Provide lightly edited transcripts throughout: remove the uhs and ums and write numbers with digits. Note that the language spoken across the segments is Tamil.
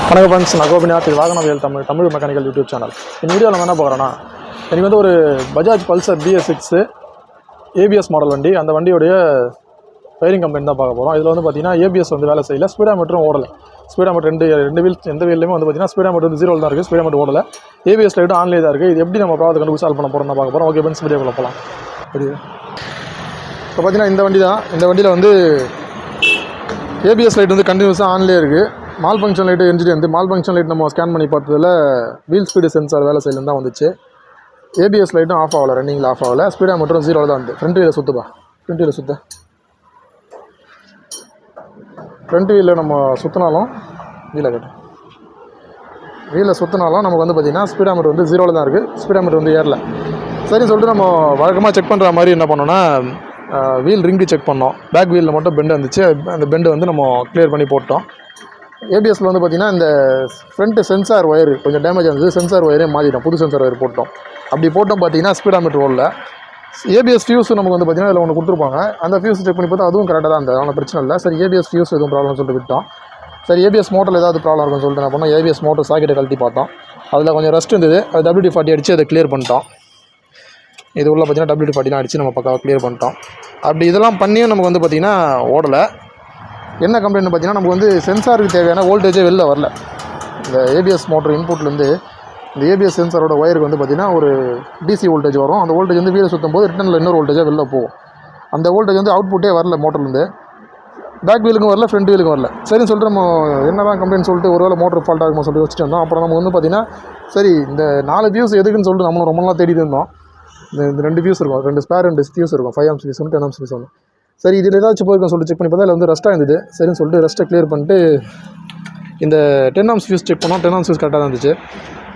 வணக்கம் ஃப்ரெண்ட்ஸ், நான் கோபிநாத். இது வாகனவியல் தமிழ் மெக்கானிக்கல் யூடியூப் சேனல். இந்த வீடியோவில் நம்ம என்ன பார்க்குறோன்னா, எனக்கு வந்து ஒரு Bajaj Pulsar BS6 ABS model வண்டி. அந்த வண்டியோடைய ஃபயரிங் கம்பெனி தான் பார்க்க போகிறோம். இதில் வந்து பார்த்தீங்கன்னா ABS வந்து வேலை செய்யலை, ஸ்பீடாமீட்டரும் ஓடலை. ஸ்பீடாமீட்டர் ரெண்டு வீல் எந்த வீல்லையுமே வந்து பார்த்தீங்கன்னா ஸ்பீடாமீட்டர் வந்து 0 தான் இருக்குது, ஸ்பீடாமீட்டர் ஓடலை. ABS லைட்டும் ஆன்லேயே தான் இருக்குது. இது எப்படி நம்ம ப்ராப்ளத்தை கண்டுபிடிச்சு சால்வ் பண்ண போகிறோம் தான் பார்க்க போகிறோம். ஓகே ஃப்ரெண்ட்ஸ், வீடியோக்குள்ள போகலாம். இப்போ பார்த்தீங்கன்னா இந்த வண்டி தான். இந்த வண்டியில் வந்து ABS லைட் வந்து கண்டினியூஸாக ஆன்லேயே இருக்குது. மால் ஃபங்க்ஷன் லைட்டு எரிஞ்சிட்டு வந்து மால் ஃபங்க்ஷன் லைட் நம்ம ஸ்கேன் பண்ணி பார்த்ததில் வீல் ஸ்பீடு சென்சார் வேலை செய்யலன்னு தான் வந்துச்சு. ABS லைட்டும் ஆஃப் ஆகலை, ரன்னிங்கில் ஆஃப் ஆகலை. ஸ்பீடாமீட்டரும் 0 தான் வந்து. ஃப்ரண்ட் வீலில் சுற்றுப்பா, ஃப்ரண்ட் வீலில் சுற்று. ஃப்ரண்ட் வீலில் நம்ம சுற்றினாலும் வீலில் சுற்றினாலும் நமக்கு வந்து பார்த்திங்கன்னா ஸ்பீடாமீட்டர் வந்து 0 தான் இருக்குது. ஸ்பீடாமீட்டர் வந்து ஏறல. சரின்னு சொல்லிட்டு நம்ம வழக்கமாக செக் பண்ணுற மாதிரி என்ன பண்ணோன்னா, வீல் ரிங்கு செக் பண்ணோம். பேக் வீலில் மட்டும் பெண்டு வந்துச்சு. அந்த பெண்டு வந்து நம்ம கிளியர் பண்ணி போட்டோம். ABSல வந்து பார்த்திங்கன்னா இந்த ஃப்ரண்ட்டு சென்சார் ஒயர் கொஞ்சம் டேமேஜ் இருந்தது. சென்சார் ஒயரே மாற்றிட்டோம், புது சென்சார் ஒயர் போட்டோம். அப்படி போட்டோம் பார்த்திங்கன்னா ஸ்பீடாமீட்டர் ஓடல. ABS ஃபியூஸ் நமக்கு வந்து பார்த்திங்கன்னா அதில் ஒன்று கொடுத்துருப்பாங்க. அந்த ஃபியூஸ் செக் பண்ணி பார்த்தா அதுவும் கரெக்டாக தான் இருந்தது, அதனால் பிரச்சனை இல்லை. சரி, ABS ஃபியூஸ் எதுவும் ப்ராப்ளம்னு சொல்லிட்டு விட்டோம். சரி, ABS மோட்டரில் ஏதாவது ப்ராப்ளம் இருக்குன்னு சொல்லிட்டு என்ன பண்ணோம், ABS மோட்டர் சாக்கெட்டை கழட்டி பார்த்தோம். அதில் கொஞ்சம் ரெஸ்ட் இருந்தது. அது WD-40 அடித்து அதை கிளியர் பண்ணிட்டோம். இது உள்ள பார்த்திங்கன்னா WD-40 அடித்து நம்ம பக்காவாக கிளியர் பண்ணிட்டோம். அப்படி இதெல்லாம் பண்ணியும் நமக்கு வந்து பார்த்திங்கன்னா ஓடலை. என்ன கம்ப்ளைண்ட் பார்த்தீங்கன்னா, நமக்கு வந்து சென்சாருக்கு தேவையான வோல்டேஜே வெளில வரல. இந்த ABS மோட்டர் இன்புட்லேருந்து இந்த ABS சென்சாரோட ஒயருக்கு வந்து பார்த்திங்கன்னா ஒரு DC வோல்டேஜ் வரும். அந்த வோல்டேஜ் வந்து வீலை சுற்றும் போது ரிட்டனில் இன்னொரு வோல்டேஜாக வெளில போகும். அந்த வோல்டேஜ் வந்து அவுட்புட்டே வரல மோட்டர்லேருந்து. பேக் வீலுக்கும் வரல, ஃப்ரண்ட் வீலுக்கும் வரல. சரின்னு சொல்லிட்டு நம்ம என்ன தான் கம்ப்ளைண்ட் சொல்லிட்டு ஒருவேளை மோட்டர் ஃபால்ட்டாக இருக்குமோ சொல்லிட்டு வச்சுட்டு இருந்தோம். அப்புறம் நம்ம வந்து பார்த்திங்கன்னா, சரி இந்த 4 ஃபியூஸ் எதுக்குன்னு சொல்லிட்டு நம்மளும் ரொம்ப நாளாக தேடிட்டு இருந்தோம். இந்த 2 ஃபியூஸ் இருக்கும், 2 ஸ்பேர் 2 ஃபியூஸ் இருக்கும், 5 amps ஃபியூஸ் ஒன்று, 10 amps ஃபியூஸ் ஒன்று. சரி, இதில் ஏதாச்சும் போயிருக்கோம் சொல்லிட்டு செக் பண்ணி பார்த்தா அதில் வந்து ரெஸ்ட்டாக இருந்தது. சரின்னு சொல்லிட்டு ரெஸ்ட்டை கிளியர் பண்ணிட்டு இந்த 10 amps ஃபியூஸ் செக் பண்ணோம். 10 amps ஃபியூஸ் கரெக்டாக தான் இருந்துச்சு.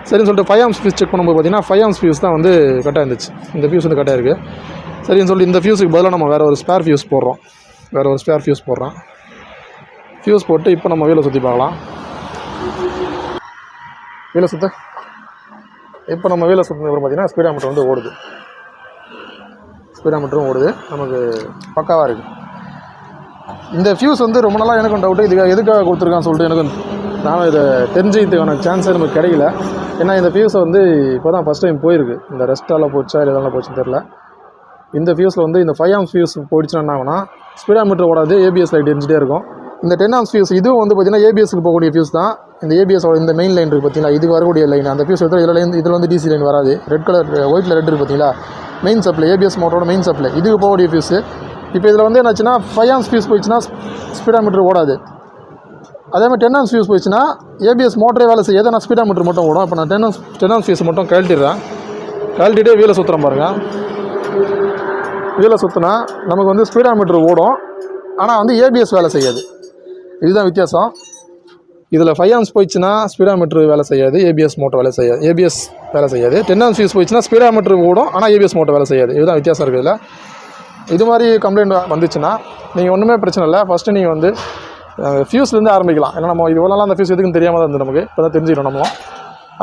சரின்னு சொல்லிட்டு 5 amps ஃபியூஸ் செக் பண்ணும்போது பார்த்தீங்கன்னா 5 amps ஃபியூஸ் தான் வந்து கரெக்டாக இருந்துச்சு. இந்த ஃபியூஸ் வந்து கரெக்டாக இருக்குது. சரின்னு சொல்லிட்டு இந்த ஃபியூஸுக்கு பதிலாக நம்ம வேறு ஒரு ஸ்பேர் ஃபியூஸ் போடுறோம். ஃபியூஸ் போட்டு இப்போ நம்ம வீலை சுற்றி பார்க்கலாம். இப்போ நம்ம வீலை சுற்றின பார்த்தீங்கன்னா ஸ்பீடாமீட்டர் வந்து ஓடுது. ஸ்பீடாமீட்டரும் ஓடுது, நமக்கு பக்காவாக இருக்குது. இந்த ஃபியூஸ் வந்து ரொம்ப நாளாக எனக்கு டவுட்டு, இதுக்காக எதுக்காக கொடுத்துருக்கான்னு சொல்லிட்டு நானும் இதை தெரிஞ்சுக்கிறதுக்கான சான்ஸே நமக்கு கிடைக்கல. ஏன்னா இந்த ஃபியூஸை வந்து இப்போ தான் ஃபஸ்ட் டைம் போயிருக்கு. இந்த ரெஸ்ட்டால் போச்சா இல்லை எதனால் போச்சுன்னு தெரில. இந்த ஃபியூஸில் வந்து இந்த 5 amps ஃபியூஸ் போயிடுச்சுன்னா என்ன ஆகுனா, ஸ்பீடாமீட்டர் ஓடாது, ABS லைட் எரிஞ்சிட்டே இருக்கும். இந்த 10 amps ஃபியூஸ் இதுவும் வந்து பார்த்திங்கன்னா ABSக்கு போகக்கூடிய ஃபியூஸ் தான். இந்த ABSோட இந்த மெயின் லைன் இருக்குது பார்த்தீங்களா, இதுக்கு வரக்கூடிய லைன். அந்த ஃபியூஸ் எடுத்தால் இதில் வந்து DC லைன் வராது. ரெட் கலர் ஒயிட்டில் ரெட் இருக்குது பார்த்தீங்களா, மெயின் சப்ளை, ABS மோட்டரோட மெயின் சப்ளை, இதுக்கு போகக்கூடிய ஃபியூஸு. இப்போ இதில் வந்து என்னாச்சுன்னா 5 amps ஃபியூஸ் போயிடுச்சுன்னா ஸ்பீடாமீட்டர் ஓடாது. அதே மாதிரி 10 amps ஃபியூஸ் போயிடுச்சுன்னா ABS மோட்டரே வேலை செய்யாது, நான் ஸ்பீடாமீட்டர் மட்டும் ஓடும். இப்போ நான் 10 amps ஃபியூஸ் மட்டும் கழட்டிட்டு வீலை சுற்றுறேன் பாருங்கள். வீலை சுற்றினா நமக்கு வந்து ஸ்பீடாமீட்டர் ஓடும், ஆனால் வந்து ABS வேலை செய்யாது. இதுதான் வித்தியாசம். இதில் 5 amps போயிடுச்சுன்னா ஸ்பீடாமீட்டர் வேலை செய்யாது, ABS மோட்டர் வேலை செய்யாது. 10 amps ஃபியூஸ் போயிடுச்சுன்னா ஸ்பீடாமீட்டர் ஓடும், ஆனால் ABS மோட்டர் வேலை செய்யாது. இதுதான் வித்தியாசம் இருக்குது இதில். இது மாதிரி கம்ப்ளைண்ட் வந்துச்சுன்னா நீங்கள் ஒன்றுமே பிரச்சனை இல்லை. ஃபஸ்ட்டு நீங்கள் வந்து ஃபியூஸ்லேருந்து ஆரம்பிக்கலாம். ஏன்னா நம்ம இது வரலாம் அந்த ஃபியூஸ் எதுக்குன்னு தெரியாமல் தான் இருந்து நமக்கு இப்போ தான் தெரிஞ்சுக்கணும். நம்ம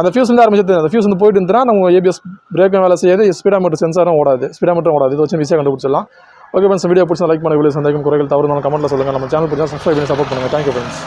அந்த ஃபியூஸ்லேருந்து ஆரம்பிச்சு அந்த ஃபியூஸ் வந்து போயிட்டு இருந்துன்னா நம்ம ABS பிரேக்கும் வேலை செய்யாது, ஸ்பீடாமீட்டர் சென்சாரும் ஓடாது, ஸ்பீடாமீட்டரும் ஓடாது. இது வச்சு ஈஸியாக கண்டுபிடிச்சிடலாம். ஓகே ஃப்ரெண்ட்ஸ், வீடியோ பிடிச்சா லைக் பண்ணி, சந்தேகம் குறைகள் தவறுனாலும் கமெண்ட்டில் சொல்லுங்கள். நம்ம சேனல் பிடிச்சா சப்ஸ்கிரைப் பண்ணி சப்போர்ட் பண்ணுங்கள். Thank you friends.